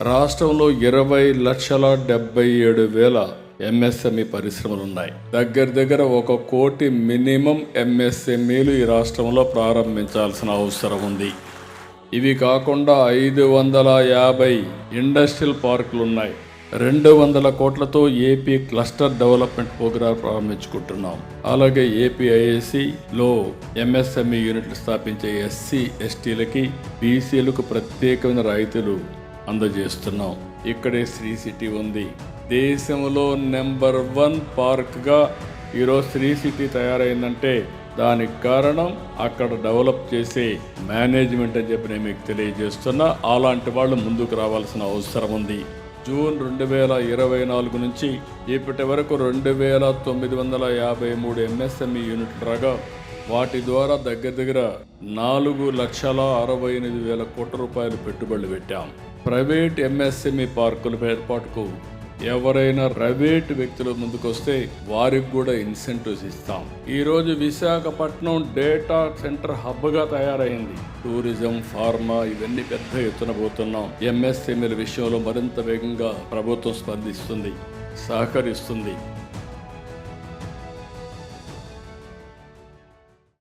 రాష్ట్రంలో 20,77,000 ఎంఎస్ఎంఈ పరిశ్రమలు ఉన్నాయి. దగ్గర 1 కోటి మినిమం ఎంఎస్ఎంఈలు ఈ రాష్ట్రంలో ప్రారంభించాల్సిన అవసరం ఉంది. ఇవి కాకుండా 550 ఇండస్ట్రియల్ పార్కులు ఉన్నాయి. 200 కోట్లతో ఏపీ క్లస్టర్ డెవలప్మెంట్ ప్రోగ్రాం ప్రారంభించుకుంటున్నాం. అలాగే ఏపీఐఐసిలో ఎంఎస్ఎంఈ యూనిట్లు స్థాపించే ఎస్సీ ఎస్టీలకి బీసీలకు ప్రత్యేకమైన రాయితీలు అందజేస్తున్నాం. ఇక్కడే శ్రీ సిటీ ఉంది. దేశంలో నెంబర్ 1 పార్క్గా ఈరోజు శ్రీ సిటీ తయారైందంటే దానికి కారణం అక్కడ డెవలప్ చేసే మేనేజ్మెంట్ అని చెప్పి నేను మీకు తెలియజేస్తున్నా. అలాంటి వాళ్ళు ముందుకు రావాల్సిన అవసరం ఉంది. జూన్ 2024 నుంచి ఇప్పటి వరకు 2,953 ఎంఎస్ఎంఈ యూనిట్లు రాగా వాటి ద్వారా దగ్గర 4,68,000 కోట్ల రూపాయలు పెట్టుబడులు పెట్టాం. ప్రైవేట్ ఎంఎస్ఎంఈ పార్కుల ఏర్పాటుకు ఎవరైనా ప్రైవేట్ వ్యక్తులు ముందుకొస్తే వారికి కూడా ఇన్సెంటివ్స్ ఇస్తాం. ఈరోజు విశాఖపట్నం డేటా సెంటర్ హబ్గా తయారైంది. టూరిజం, ఫార్మా ఇవన్నీ పెద్ద ఎత్తున పోతున్నాం. ఎంఎస్ఎంఈల విషయంలో మరింత వేగంగా ప్రభుత్వం స్పందిస్తుంది, సహకరిస్తుంది.